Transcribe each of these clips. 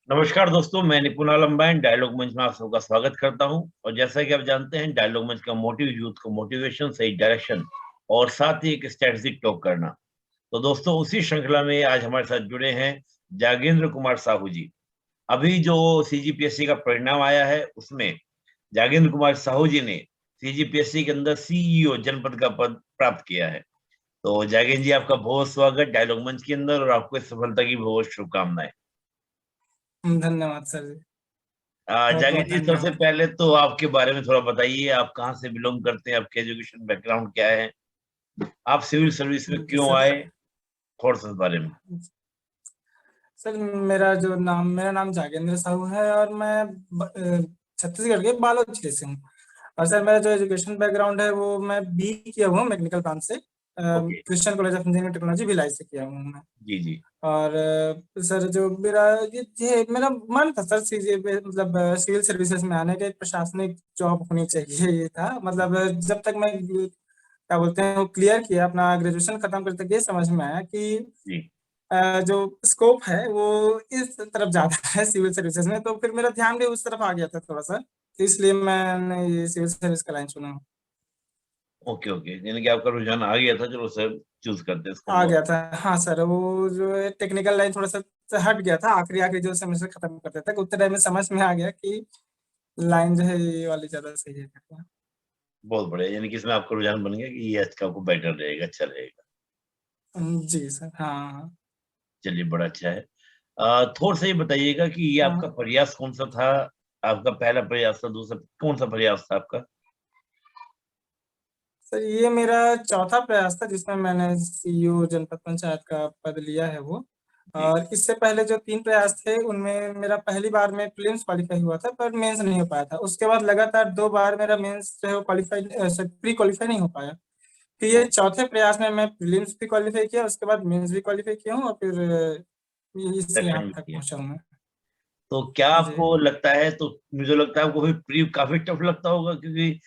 नमस्कार दोस्तों, मैं निपुण आलम्बाइन डायलॉग मंच में आप सबका स्वागत करता हूं। और जैसा कि आप जानते हैं, डायलॉग मंच का मोटिव यूथ को मोटिवेशन, सही डायरेक्शन और साथ ही एक स्ट्रेटेजिक टॉक करना। तो दोस्तों, उसी श्रृंखला में आज हमारे साथ जुड़े हैं जागेंद्र कुमार साहू जी। अभी जो सीजीपीएससी का परिणाम आया है, उसमें जागेंद्र कुमार साहू जी ने सीजीपीएससी के अंदर सीईओ जनपद का पद प्राप्त किया है। तो जागेंद्र जी, आपका बहुत स्वागत डायलॉग मंच के अंदर और आपको इस सफलता की बहुत शुभकामनाएं। धन्यवाद सर जी। बहुत जागीर बहुत जी, सबसे धन्यवाद। पहले तो आपके बारे में थोड़ा बताइए। आप कहाँ से बिलोंग करते हैं, आपके एजुकेशन बैकग्राउंड क्या है, आप सिविल सर्विस में जी क्यों सर। आए, थोड़ा सा इस बारे में। सर मेरा नाम जागेंद्र साहू है और मैं छत्तीसगढ़ के बालोद जिले से हूँ। और सर मेरा जो एजुकेशन बैकग्राउंड है वो मैं बी किया हुआ मैकेनिकल ब्रांच से, okay. Christian college of engineering technology Bhilai से किया हूँ मैं। जी जी। और सर जो ये मेरा मन था सर, मतलब सिविल सर्विसेज में आने का, एक प्रशासनिक जॉब होनी चाहिए ये था। मतलब जब तक मैं क्या बोलते हैं वो क्लियर किया, अपना ग्रेजुएशन खत्म करते तक ये समझ में आया कि जी। जो स्कोप है वो इस तरफ ज्यादा है सिविल सर्विसेज में, तो फिर मेरा ध्यान भी उस तरफ आ गया था थोड़ा सा, तो इसलिए मैंने ये सिविल सर्विस का लाइन चुना। ओके ओके, यानी कि आपका रुझान आ गया था, चलो सर चूज करते हैं इसको हम आ लोग। गया था, हाँ सर। वो जो है टेक्निकल लाइन थोड़ा सा हट गया था, आखिरी आखिरी जो सेमेस्टर खत्म करते तक उतने टाइम में समझ में आ गया कि लाइन जो है ये वाली ज्यादा सही है करके। बहुत बढ़िया, यानी कि इसमें आपका रुझान बन गया कि ये अच्छा, आपको बेटर रहेगा, अच्छा रहेगा। जी सर, हाँ चलिए, बड़ा अच्छा है। थोड़ा सा ये बताइएगा कि ये आपका हाँ। प्रयास कौन सा था। आपका पहला प्रयास था, दूसरा कौन सा प्रयास था आपका। सर ये मेरा चौथा प्रयास था जिसमें मैंने सीईओ जनपद पंचायत का पद लिया है वो। जी। और इससे पहले जो 3 प्रयास थे उनमें मेरा पहली बार में प्रीलिम्स क्वालिफाई हुआ था, पर मेंस नहीं हो पाया था। उसके बाद लगातार 2 बार मेरा मेंस जो है वो क्वालिफाई, प्री क्वालिफाई नहीं हो पाया। फिर ये चौथे प्रयास में मैं प्रीलिम्स भी क्वालिफाई किया, उसके बाद मेंस भी क्वालिफाई किया हूँ, और फिर इस दक्षिण यहाँ में तक किया। पहुंचा हूँ मैं। तो क्या जी। आपको लगता है, तो मुझे लगता है आपको भी प्री काफी टफ लगता होगा, क्योंकि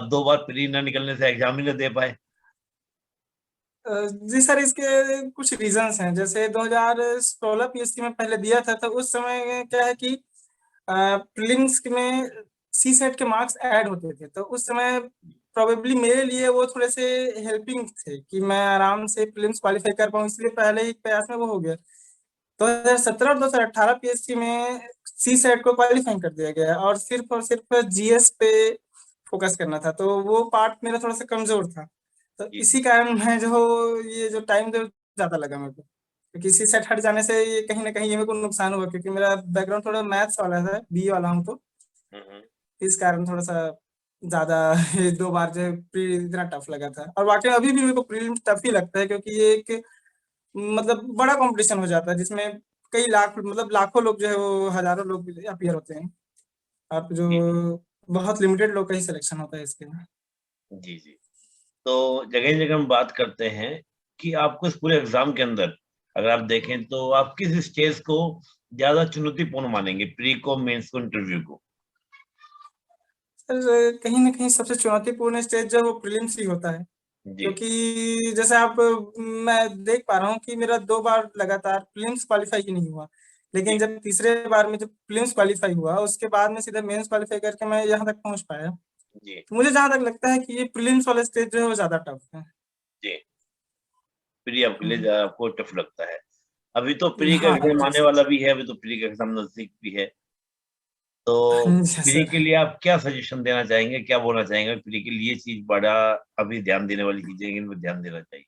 2 बार प्री ना निकलने से एग्जाम ही ना दे पाए। जी सर, इसके कुछ रीजंस हैं। जैसे 2016 पीएससी में पहले दिया था, तो उस समय क्या है कि प्रीलिम्स में सी सेट के मार्क्स ऐड होते थे, तो उस समय प्रोबेबली मेरे लिए वो थोड़े से हेल्पिंग थे कि मैं आराम से प्रीलिम्स क्वालिफाई कर पाऊँ, इसलिए पहले ही प्रयास में वो हो गया। 2017 और 2018 पीएससी में सी सेट को क्वालिफाई कर दिया गया और सिर्फ जीएस पे फोकस करना था, तो वो पार्ट मेरा थोड़ा सा कमजोर था। तो जी इसी जी। कारण मैं जो ये जो टाइम जो ज्यादा लगा मेरे को, क्योंकि इसी सेट हट जाने से ये कहीं ना कहीं ये मेरे को नुकसान हुआ, क्योंकि मेरा बैकग्राउंड थोड़ा मैथ्स वाला है, बी वाला हूँ, तो हम्म। इस कारण थोड़ा सा ज्यादा ये 2 बार जो है प्री इतना टफ लगा था। और वाकई अभी भी मेरे को प्रीलिम्स टफ ही लगता है, क्योंकि ये एक मतलब बड़ा कंपटीशन हो जाता है जिसमें कई लाख, मतलब लाखों लोग जो है वो हजारों लोग अपीयर होते हैं। आप जो जी बहुत लिमिटेड लोग का ही सिलेक्शन होता है इसके। जी जी। तो जगह जगह हम बात करते हैं कि आपको इस पूरे एग्जाम के अंदर, अगर आप देखें तो आप किस स्टेज को ज्यादा चुनौतीपूर्ण मानेंगे, प्री को, मेंस को, इंटरव्यू को। सर कहीं ना कहीं सबसे चुनौतीपूर्ण स्टेज जो है वो प्रीलिम्स ही होता है, जी क्योंकि जैसे आप, मैं देख पा रहा हूँ कि मेरा 2 बार लगातार प्रीलिम्स क्वालिफाई ही नहीं हुआ। जी लेकिन जब तीसरे बार में जब प्रीलिम्स क्वालिफाई हुआ, उसके बाद में सीधा मेंस क्वालिफाई करके मैं यहाँ तक पहुंच पाया। जी तो मुझे जहां तक लगता है कि ये प्रीलिम्स वाला स्टेज जो है वो ज्यादा टफ है। जी। प्री आपके लिए हम्म, ज्यादा आपको टफ लगता है। अभी तो प्री का हाँ एग्जाम जी आने सर। वाला भी है, अभी तो प्री का एग्जाम नजदीक भी है। तो जी प्री सर। के लिए आप क्या सजेशन देना चाहेंगे, क्या बोलना चाहेंगे, प्री के लिए चीज बड़ा अभी ध्यान देने वाली चीजें हैं, इन पर ध्यान देना चाहिए।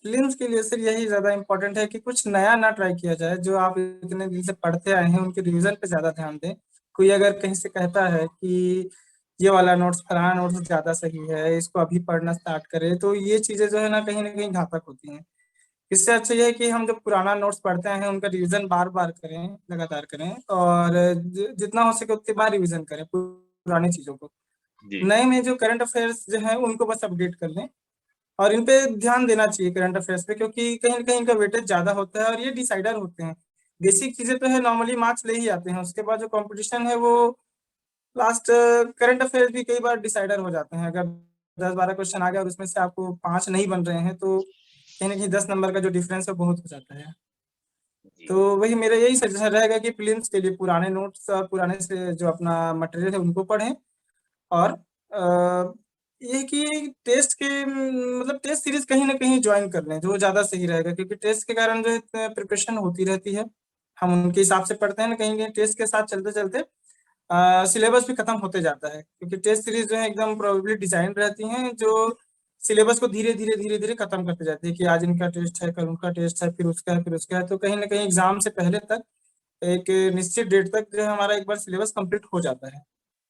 प्रीलिम्स के लिए सर यही ज्यादा इंपॉर्टेंट है कि कुछ नया ना ट्राई किया जाए। जो आप इतने दिन से पढ़ते आए हैं उनके रिवीजन पे ज्यादा ध्यान दें। कोई अगर कहीं से कहता है कि ये वाला नोट्स, फलाना नोट्स ज्यादा सही है, इसको अभी पढ़ना स्टार्ट करें, तो ये चीजें जो है ना कहीं घातक होती हैं। इससे अच्छा ये है कि हम जो पुराना नोट्स पढ़ते हैं उनका रिवीजन बार बार करें, लगातार करें, और जितना हो सके उतनी बार रिवीजन करें पुरानी चीजों को। जी नए में जो करंट अफेयर्स जो है उनको बस अपडेट कर लें, और इन पे ध्यान देना चाहिए करंट अफेयर्स पे, क्योंकि कहीं ना कहीं इनका वेटेज ज्यादा होता है और ये डिसाइडर होते हैं। बेसिक चीजें तो है, नॉर्मली मार्क्स ले ही आते हैं, उसके बाद जो कंपटीशन है वो लास्ट, करंट अफेयर्स भी कई बार डिसाइडर हो जाते हैं। अगर 10-12 क्वेश्चन आ गया और उसमें से आपको 5 नहीं बन रहे हैं, तो कहीं ना कहीं 10 नंबर का जो डिफरेंस है बहुत हो जाता है। तो वही मेरा यही सजेशन रहेगा कि प्रीलिम्स के लिए पुराने नोट्स और पुराने से जो अपना मटेरियल है उनको पढ़ें। और ये कि टेस्ट के मतलब टेस्ट सीरीज कहीं ना कहीं ज्वाइन कर लें जो ज़्यादा सही रहेगा, क्योंकि टेस्ट के कारण जो है प्रिपरेशन होती रहती है, हम उनके हिसाब से पढ़ते हैं ना, कहीं कहीं टेस्ट के साथ चलते चलते सिलेबस भी खत्म होते जाता है, क्योंकि टेस्ट सीरीज जो है एकदम प्रोबेबली डिजाइन रहती हैं जो सिलेबस को धीरे धीरे खत्म करते जाती है कि आज इनका टेस्ट है, कल उनका टेस्ट है, फिर उसका है, फिर उसका है। तो कहीं ना कहीं एग्जाम से पहले तक एक निश्चित डेट तक जो है हमारा एक बार सिलेबस कंप्लीट हो जाता है।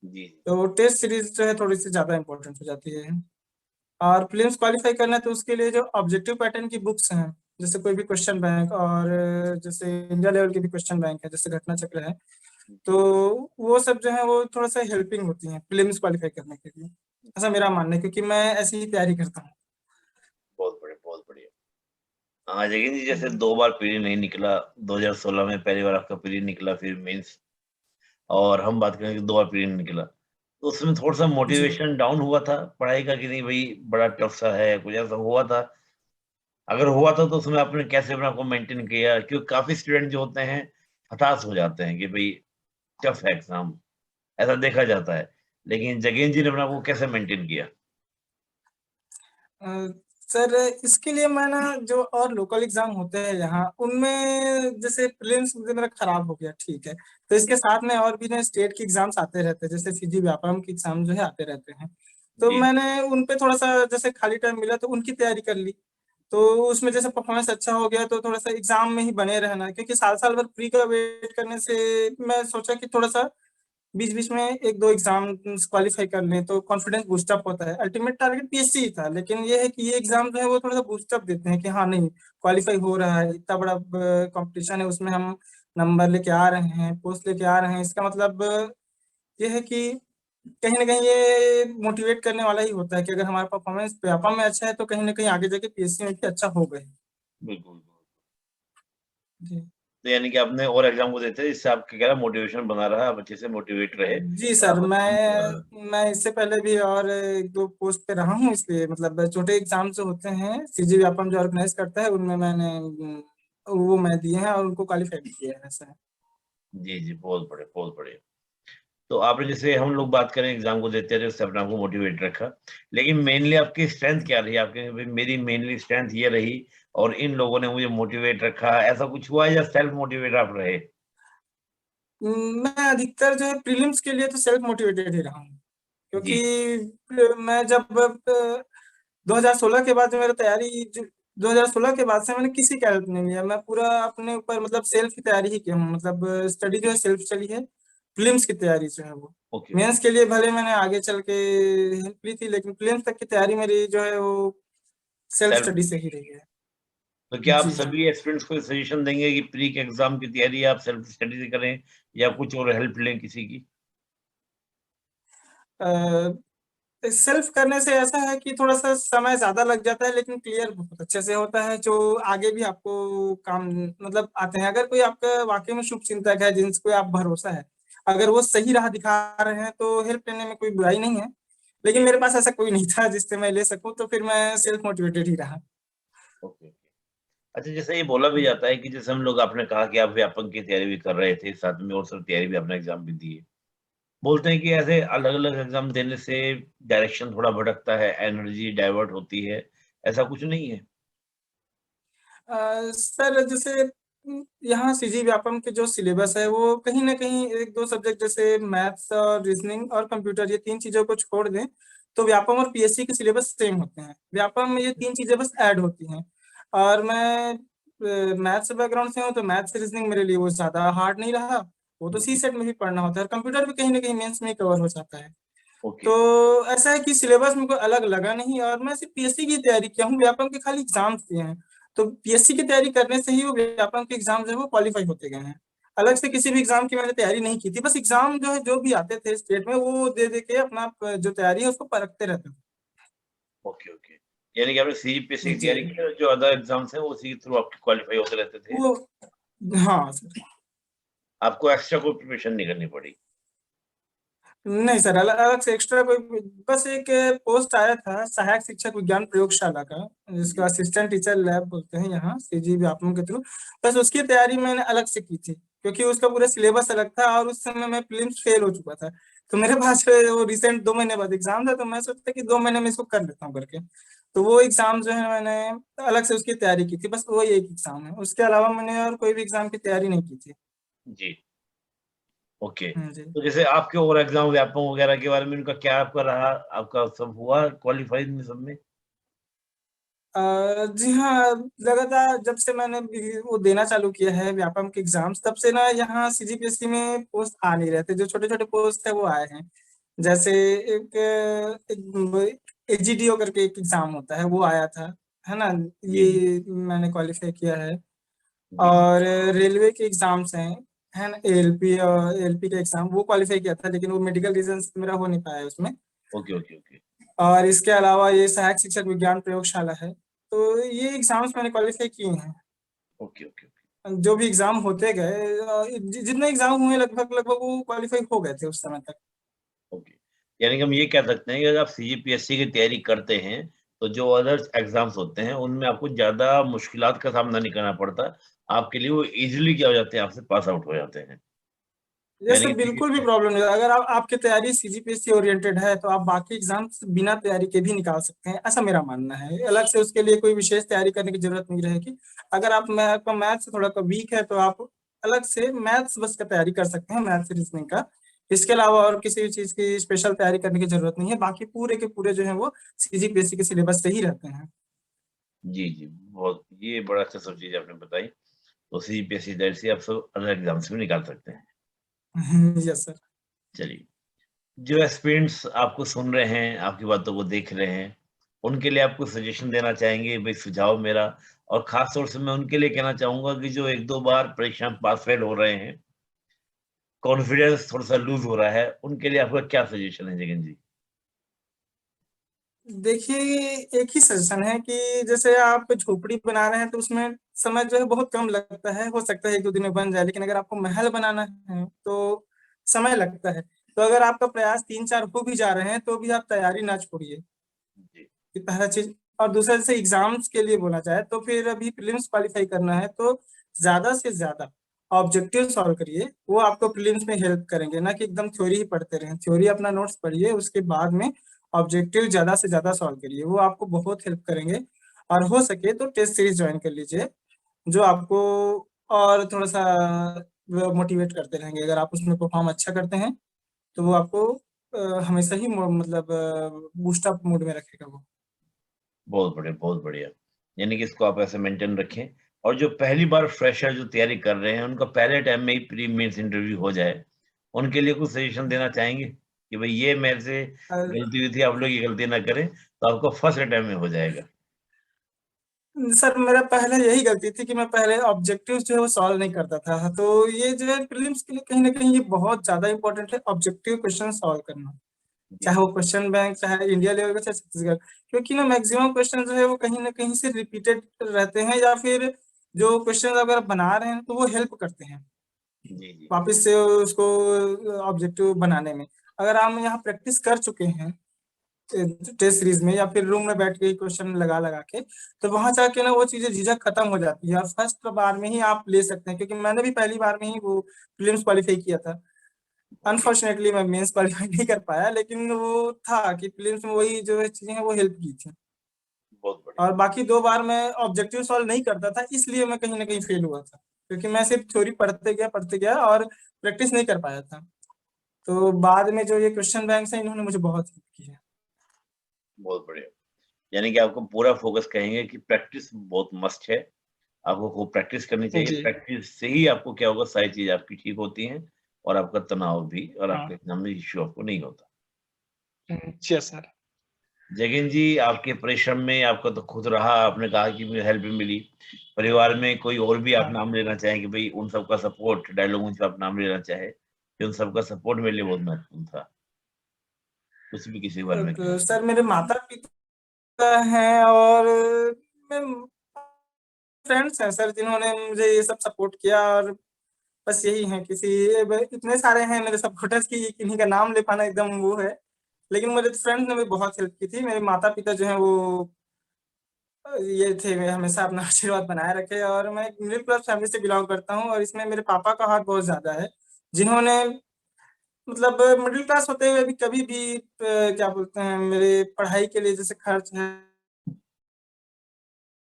जी। तो टेस्ट सीरीज जो है थोड़ी सी ज्यादा इंपॉर्टेंट हो जाती है। और प्रीलिम्स क्वालिफाई करना है तो उसके लिए जो ऑब्जेक्टिव पैटर्न की बुक्स हैं, जैसे कोई भी क्वेश्चन बैंक, और जैसे इंडिया लेवल के भी क्वेश्चन बैंक है, जैसे घटना चक्र है, तो वो सब जो है वो थोड़ा सा हेल्पिंग होती हैं प्रीलिम्स क्वालिफाई करने के लिए। ऐसा मेरा मानना है, क्योंकि मैं ऐसी ही तैयारी करता हूँ। बहुत बढ़िया, बहुत बढ़िया। हाँ जगन जी, जैसे हम्म। 2 बार पीरी नहीं निकला, 2016 में पहली बार आपका पीरी निकला, फिर मेंस, और हम बात करें कि 2 बार पीरी नहीं निकला, तो उसमें थोड़ा सा जी। मोटिवेशन डाउन हुआ था पढ़ाई का कि नहीं भाई बड़ा टफ सा है, कुछ ऐसा हुआ था? अगर हुआ था तो उसमें आपने कैसे अपने आप को मेंटेन किया? क्योंकि काफी स्टूडेंट जो होते हैं हताश हो जाते हैं कि भाई टफ है एग्जाम, ऐसा देखा जाता है, लेकिन जगेन जी ने अपने आप को कैसे मेंटेन किया? अ, सर इसके लिए मैं ना जो और लोकल एग्जाम होते हैं यहाँ उनमें, जैसे प्रीलिम्स मुझे मेरा खराब हो गया, ठीक है, तो इसके साथ में और भी ना स्टेट के एग्जाम्स आते रहते हैं, जैसे सीजी व्यापम के एग्जाम जो है आते रहते हैं। तो जी मैंने उन पे थोड़ा सा जैसे खाली टाइम मिला तो उनकी तैयारी कर ली। तो उसमें जैसे परफॉर्मेंस अच्छा हो गया तो थोड़ा सा एग्जाम में ही बने रहना, क्योंकि साल साल भर प्री का वेट करने से मैं सोचा कि थोड़ा सा बीच बीच में एक दो एग्जाम क्वालिफाई कर लें तो कॉन्फिडेंस बूस्टअप होता है। अल्टीमेट टारगेट पीएससी ही था, लेकिन ये है कि ये एग्जाम जो है वो थोड़ा सा बूस्टअप देते हैं कि हाँ नहीं, क्वालिफाई हो रहा है, इतना बड़ा कंपटीशन है, उसमें हम नंबर लेके आ रहे हैं, पोस्ट लेके आ रहे हैं, इसका मतलब ये है कि कहीं ना कहीं ये मोटिवेट करने वाला ही होता है कि अगर हमारा परफॉर्मेंस व्यापम में अच्छा है तो कहीं ना कहीं आगे जाके पीएससी में भी अच्छा हो गए। बिल्कुल। जी। तो यानी कि आपने और एग्जाम को देते हैं, इससे आपका क्या मोटिवेशन बना रहा, आप अच्छे से मोटिवेट रहे जी और सर, आप मैं इससे पहले भी और एक दो पोस्ट पे रहा हूँ, इसलिए मतलब छोटे एग्जाम जो होते हैं सीजी व्यापम जो ऑर्गेनाइज करता है उनमें मैंने वो मैं दिए हैं और उनको क्वालिफाई भी किया है, ऐसा है। जी जी, बहुत बढ़िया, बहुत बढ़िया। तो आपने, जैसे हम लोग बात करें एग्जाम को देते रहे, उससे अपने आप को मोटिवेट रखा, लेकिन मेनली आपकी स्ट्रेंथ क्या रही? आपके भाई मेरी मेनली स्ट्रेंथ ये रही और इन लोगों ने मुझे मोटिवेट रखा, ऐसा कुछ हुआ या सेल्फ मोटिवेट आप रहे? मैं अधिकतर जो है प्रीलिम्स के लिए तो सेल्फ मोटिवेटेड ही रहा हूँ, जी क्योंकि मैं जब 2016 के बाद जो मेरा तैयारी 2016 के बाद से मैंने किसी का हेल्प नहीं लिया, मैं पूरा अपने ऊपर मतलब सेल्फ की तैयारी ही किया हूँ, मतलब स्टडी जो है सेल्फ स्टडी है। प्रीलिम्स की तैयारी जो है वो, ओके ओके। मेंस के लिए भले मैंने आगे चल के हेल्प ली थी, लेकिन प्रीलिम्स तक की तैयारी मेरी जो है वो सेल्फ सेल्फ। स्टडी से ही रही है। तो क्या आप जी हाँ। सभी एस्पिरेंट्स को सजेशन देंगे कि प्री के एग्जाम की तैयारी आप सेल्फ स्टडी से करें या कुछ और हेल्प लें किसी की? सेल्फ करने से ऐसा है कि थोड़ा सा समय ज्यादा लग जाता है, लेकिन क्लियर बहुत अच्छे से होता है, जो आगे भी आपको काम मतलब आते हैं। अगर कोई आपका वाकई में शुभ चिंतक है जिनको आप भरोसा है, अगर वो सही राह दिखा रहे हैं तो हेल्प लेने में कोई बुराई नहीं है। लेकिन जी। मेरे पास ऐसा कोई नहीं था जिससे मैं ले सकूं, तो फिर मैं सेल्फ मोटिवेटेड ही रहा। Okay okay. अच्छा, जैसे ये बोला भी जाता है कि जैसे हम लोग, आपने कहा कि आप व्यापक की तैयारी भी कर रहे थे, साथ में और सब तैयारी भी, अपना एग्जाम भी दिए, बोलते हैं कि ऐसे अलग अलग एग्जाम देने से डायरेक्शन थोड़ा भटकता है, एनर्जी डाइवर्ट होती है, ऐसा कुछ नहीं है? सर जैसे यहाँ सीजी व्यापम के जो सिलेबस है वो कहीं ना कहीं एक दो सब्जेक्ट जैसे मैथ्स और रीजनिंग और कंप्यूटर, ये तीन चीजों को छोड़ दें तो व्यापम और पीएससी के सिलेबस सेम होते हैं। व्यापम में ये तीन चीजें बस ऐड होती हैं। और मैं मैथ्स बैकग्राउंड से हूँ तो मैथ्स रीजनिंग मेरे लिए वो ज्यादा हार्ड नहीं रहा। वो तो सी जी। सेट में भी पढ़ना होता है, और कंप्यूटर भी कहीं ना कहीं मेंस में ही कवर हो जाता है। ओके। तो ऐसा है कि सिलेबस मुझको अलग लगा नहीं, और मैं सिर्फ पीएससी की तैयारी किया हूँ, व्यापम के खाली एग्जाम्स दिए हैं। तो पीएससी की तैयारी करने से ही वो व्यापम के एग्जाम जो है वो क्वालिफाई होते गए हैं। अलग से किसी भी एग्जाम की मैंने तैयारी नहीं की थी, बस एग्जाम जो है जो भी आते थे स्टेट में वो दे दे के अपना जो तैयारी है उसको परखते रहते ओके ओके। यानी कि आपने सीजीपीएससी थे। की जी। तैयारी की और जो अदर एग्जाम्स हैं वो उसी के थ्रू आपके क्वालिफाई होते रहते थे, वो हाँ सर। आपको एक्स्ट्रा कोई प्रिपरेशन नहीं करनी पड़ी? नहीं सर, अलग अलग से एक्स्ट्रा कोई, बस एक पोस्ट आया था सहायक शिक्षक विज्ञान प्रयोगशाला का, जिसको जी असिस्टेंट टीचर लैब बोलते हैं यहाँ सीजी व्यापमं के थ्रू। बस उसकी तैयारी मैंने अलग से की थी, क्योंकि उसका पूरा सिलेबस अलग था और उस समय मैं प्रीलिम्स फेल हो चुका था। तो मेरे पास जो है वो रिसेंट 2 महीने बाद एग्जाम था, तो मैं सोचता कि 2 महीने में इसको कर लेता हूँ करके। तो वो एग्जाम जो है मैंने अलग से उसकी तैयारी की थी, बस वही एक एग्जाम है, उसके अलावा मैंने और कोई भी एग्जाम की तैयारी नहीं की थी। जी। ओके। जी। तो जैसे आपके और एग्जाम व्यापम वगैरह के बारे में उनका क्या आपका रहा, आपका सब हुआ क्वालिफाइड में सब में? जी हाँ, लगातार जब से मैंने वो देना चालू किया है व्यापम के एग्जाम्स, तब से ना यहाँ सीजीपीएससी में पोस्ट आ नहीं रहे थे, जो छोटे छोटे पोस्ट है वो आए हैं। जैसे एक एक एजीडीओ करके एक एग्जाम होता है, वो आया था, है ना, जी ये मैंने क्वालिफाई किया है। जी जी। और रेलवे के एग्जाम्स हैं, है ना, एएलपी और एएलपी का एग्जाम, वो क्वालिफाई किया था, लेकिन वो मेडिकल रीजन से मेरा हो नहीं पाया उसमें। Okay okay okay. और इसके अलावा ये सहायक शिक्षक विज्ञान प्रयोगशाला है, तो ये एग्जाम्स मैंने क्वालिफाई किए हैं। Okay okay okay. जो भी एग्जाम होते गए, जितने एग्जाम हुए लगभग लगभग वो क्वालिफाई हो गए थे उस समय तक। ओके। यानी कि हम ये कह सकते हैं कि अगर आप सीजीपीएससी की तैयारी करते हैं, तो जो अदर्स एग्ज़ाम्स होते हैं, उनमें आपको ज़्यादा मुश्किलात का सामना नहीं करना पड़ता। आपके लिए वो ईज़िली क्या हो जाते हैं, आपसे पास आउट हो जाते हैं। ये यानी सब कि बिल्कुल भी सीजीपीएस प्रॉब्लम नहीं है। अगर आपकी तैयारी सीजीपीएससी ओरिएंटेड है, तो आप बाकी एग्जाम्स बिना तैयारी के भी निकाल सकते हैं, ऐसा मेरा मानना है। अलग से उसके लिए कोई विशेष तैयारी करने की जरूरत नहीं रहेगी। अगर आपका मैथ्स थोड़ा वीक है, तो आप अलग से मैथ्स बस का तैयारी कर सकते हैं, मैथ्स रीजनिंग का। इसके अलावा और किसी भी चीज की स्पेशल तैयारी करने की जरूरत नहीं है, बाकी पूरे के पूरे जो है वो सीजीपीएससी के सिलेबस से ही रहते हैं। जी, जी। बहुत ये बड़ा अच्छा सब चीज़ आपने बताई। तो सीजीपीएससी दैट से आप सब अदर एग्ज़ाम्स भी निकाल सकते हैं। Yes sir. चलिए, जो एस्पिरेंट्स आपको सुन रहे हैं, आपकी बातों को देख रहे हैं, उनके लिए आप कुछ सजेशन देना चाहेंगे? भई सुझाव मेरा और ख़ास तौर से मैं उनके लिए कहना चाहूँगा कि जो 1-2 बार परीक्षा में पास फेल हो रहे हैं, कॉन्फिडेंस थोड़ा-सा लूज़ हो रहा है, उनके लिए आपका क्या सजेशन है जगन जी? देखिए, एक ही सजेशन है कि जैसे आप झोपड़ी बना रहे हैं, तो उसमें समय जो है बहुत कम लगता है, हो सकता है 1-2 दिन में बन जाए, लेकिन अगर आपको महल बनाना है तो समय लगता है। तो अगर आपका प्रयास 3-4 हो भी जा रहे हैं, तो भी आप तैयारी ना छोड़िए, जी, ये पहला चीज। और दूसरा, जैसे एग्जाम्स के लिए बोला जाए, तो फिर अभी प्रीलिम्स क्वालिफाई करना है, तो ज्यादा से ज्यादा ऑब्जेक्टिव सॉल्व करिए, वो आपको प्रीलिम्स में हेल्प करेंगे, ना कि एकदम थ्योरी ही पढ़ते रहें। थ्योरी अपना नोट्स पढ़िए, उसके बाद में ऑब्जेक्टिव ज्यादा से ज्यादा सॉल्व करिए, वो आपको बहुत हेल्प करेंगे। और हो सके तो टेस्ट सीरीज ज्वाइन कर लीजिए, जो आपको और थोड़ा सा मोटिवेट करते रहेंगे। अगर आप उसमें परफॉर्म अच्छा करते हैं, तो वो आपको हमेशा ही मतलब बूस्टअप मूड में रखेगा वो। बहुत बढ़िया, बहुत बढ़िया। यानी कि इसको आप ऐसे मेंटेन रखें और जो पहली बार फ्रेशर जो तैयारी कर रहे हैं, उनका पहले टाइम में ही प्री मेंस इंटरव्यू हो जाए, उनके लिए कुछ सजेशन देना चाहेंगे? कि भई ये मेरे से गलती हुई थी, आप लोग ये गलती ना करें, तो आपका फर्स्ट अटेम्प्ट में हो जाएगा। सर, मेरा पहले यही गलती थी कि मैं पहले ऑब्जेक्टिव्स जो है वो सॉल्व नहीं करता था। तो ये जो है प्रीलिम्स के लिए कहीं ना कहीं ये बहुत ज्यादा इंपॉर्टेंट है, ऑब्जेक्टिव क्वेश्चन सॉल्व करना। जी, चाहे वो क्वेश्चन बैंक, चाहे इंडिया लेवल का, चाहे छत्तीसगढ़। क्योंकि ना मैक्सिमम क्वेश्चन जो है वो कहीं ना कहीं से रिपीटेड रहते हैं, या फिर जो क्वेश्चन अगर आप बना रहे हैं, तो वो हेल्प करते हैं जी, जी। वापस से उसको ऑब्जेक्टिव बनाने में। अगर हम यहाँ प्रैक्टिस कर चुके हैं टेस्ट सीरीज में, या फिर रूम में बैठ के क्वेश्चन लगा लगा के, तो वहां जाके ना वो चीजें झिझक खत्म हो जाती है, और फर्स्ट बार में ही आप ले सकते हैं। क्योंकि मैंने भी पहली बार में ही वो प्रीलिम्स क्वालिफाई किया था। ओके, अनफॉर्चुनेटली मैं मेंस क्वालिफाई नहीं कर पाया, लेकिन वो था कि प्रीलिम्स में वही जो है चीजें हैं वो हेल्प की थी। बहुत बढ़िया। और बाकी 2 बार मैं ऑब्जेक्टिव सॉल्व नहीं करता था, इसलिए मैं कहीं ना कहीं फेल हुआ था, क्योंकि मैं सिर्फ थ्योरी पढ़ते गया और प्रैक्टिस नहीं कर पाया था। तो बाद में जो ये क्वेश्चन बैंक है, इन्होंने मुझे बहुत हेल्प की है। बहुत बढ़िया। यानी कि आपको पूरा फ़ोकस कहेंगे कि प्रैक्टिस बहुत मस्ट है। आपको खूब प्रैक्टिस करनी चाहिए। जी। प्रैक्टिस से ही आपको क्या होगा, सारी चीज़ आपकी ठीक होती हैं और आपका तनाव भी और हाँ। आपके एग्ज़ाम में इश्यू आपको नहीं होता। Yes sir. जतिन जी, आपके परिश्रम में आपका तो खुद रहा, आपने कहा कि मुझे हेल्प भी मिली। परिवार में कोई और भी आप हाँ। नाम लेना चाहें कि भई उन सबका सपोर्ट डायलॉग मंच पे आप नाम लेना चाहें, कि उन सबका सपोर्ट मेरे लिए बहुत महत्वपूर्ण था? कुछ भी किसी के बारे में कहना तो चाहें? सर, मेरे माता पिता हैं, और मैं फ्रेंड्स हैं सर, जिन्होंने मुझे ये सब सपोर्ट किया। और बस यही है, इतने सारे हैं मेरे सपोर्टर्स की किन्हीं का नाम ले पाना एकदम वो है। लेकिन मेरे फ्रेंड्स ने भी बहुत हेल्प की थी। मेरे माता पिता जो है वो ये थे, वे हमेशा अपना आशीर्वाद बनाए रखे। और मैं एक मिडिल क्लास फैमिली से बिलोंग करता हूँ, और इसमें मेरे पापा का हाथ बहुत ज्यादा है, जिन्होंने मतलब मिडिल क्लास होते हुए भी कभी भी क्या बोलते हैं, मेरे पढ़ाई के लिए जैसे खर्च है,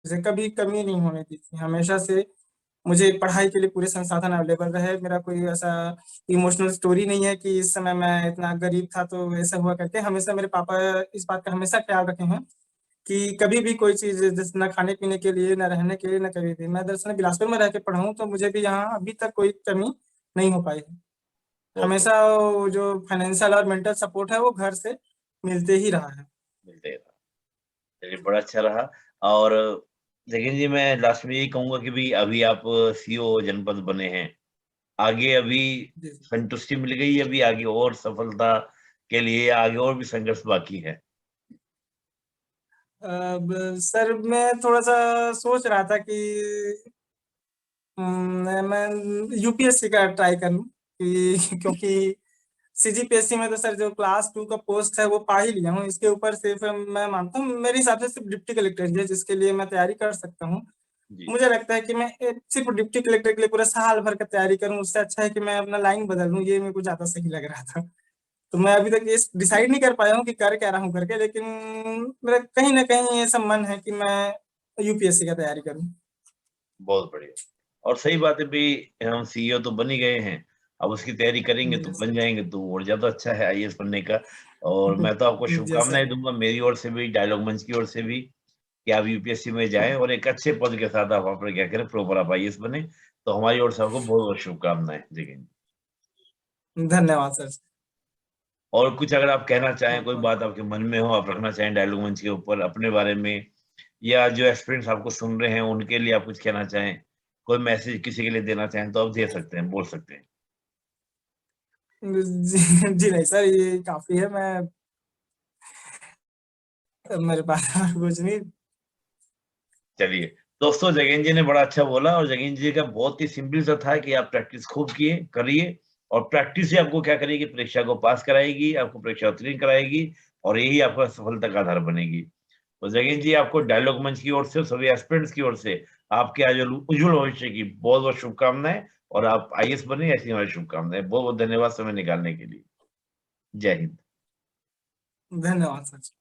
जैसे कभी कमी नहीं होने दी थी। हमेशा से मुझे पढ़ाई के लिए पूरे संसाधन अवेलेबल रहे। मेरा कोई ऐसा इमोशनल स्टोरी नहीं है कि इस समय मैं इतना गरीब था तो ऐसा हुआ करके। हमेशा मेरे पापा इस बात का हमेशा ख्याल रखे हैं कि कभी भी कोई चीज जैसे न खाने पीने के लिए, न रहने के लिए, न कभी भी। मैं दरअसल बिलासपुर में रह के पढ़ा हूँ, तो मुझे भी यहाँ अभी तक कोई कमी नहीं हो पाई है। बहुत हमेशा वो जो फाइनेंशियल और मेंटल सपोर्ट है वो घर से मिलते ही रहा है। मिलते हैं। चलिए बड़ा अच्छा रहा। और लेकिन जी मैं लास्ट में यही कहूंगा कि भी अभी आप सीईओ जनपद बने हैं, आगे अभी जी। संतुष्टि मिल गई है, अभी आगे और सफलता के लिए आगे और भी संघर्ष बाकी है? अब सर मैं थोड़ा सा सोच रहा था कि मैं यूपीएससी का ट्राई करूं कि क्योंकि सीजीपीएससी में तो सर जो क्लास 2 का पोस्ट है वो पा ही लिया हूँ। इसके ऊपर सिर्फ मैं मानता हूँ मेरे हिसाब से सिर्फ डिप्टी कलेक्टर ही है जिसके लिए मैं तैयारी कर सकता हूँ। जी। मुझे लगता है कि मैं सिर्फ डिप्टी कलेक्टर के लिए पूरा साल भर का तैयारी करूँ, उससे अच्छा है कि मैं अपना लाइन बदल लूँ। ये मेरे को ज्यादा सही लग रहा था। तो मैं अभी तक ये डिसाइड नहीं कर पाया हूँ कि कर क्या रहा हूँ करके, लेकिन मेरा कहीं ना कहीं ऐसा मन है कि मैं यूपीएससी का तैयारी करूँ। बहुत बढ़िया। और सही बात है भी, हम सीईओ तो बन ही गए हैं, अब उसकी तैयारी करेंगे तो यस बन जाएंगे तो और ज्यादा अच्छा है आईएएस बनने का। और मैं तो आपको यस सर। शुभकामनाएं दूंगा मेरी ओर से भी, डायलॉग मंच की ओर से भी, कि आप यूपीएससी में जाएं और एक अच्छे पद के साथ आप अपने क्या करें, प्रॉपर आप आईएएस बने। तो हमारी ओर से आपको बहुत बहुत शुभकामनाएं। जय। धन्यवाद सर। और कुछ अगर आप कहना चाहें, बहुत कोई बहुत बात आपके मन में हो, आप रखना चाहें डायलॉग मंच के ऊपर अपने बारे में, या जो एस्पिरेंट्स आपको सुन रहे हैं उनके लिए आप कुछ कहना चाहें, कोई मैसेज किसी के लिए देना चाहें तो आप दे सकते हैं, बोल सकते हैं। जी नहीं सर, ये काफी है। मेरे पास और कुछ नहीं। चलिए दोस्तों, जगन जी ने बड़ा अच्छा बोला, और जगन जी का बहुत ही सिंपल सा था कि आप प्रैक्टिस खूब किए करिए, और प्रैक्टिस ही आपको क्या करेगी, परीक्षा को पास कराएगी, आपको परीक्षा उत्तीर्ण कराएगी, और यही आपका सफलता का आधार बनेगी। तो जगन जी, आपको डायलॉग मंच की ओर से, सभी एस्पिरेंट्स की ओर से आपके आज उज्जवल भविष्य की बहुत बहुत शुभकामनाएं, और आप आईएएस बने, ऐसी हमारी शुभकामनाएं। बहुत बहुत धन्यवाद समय निकालने के लिए। जय हिंद। धन्यवाद सर।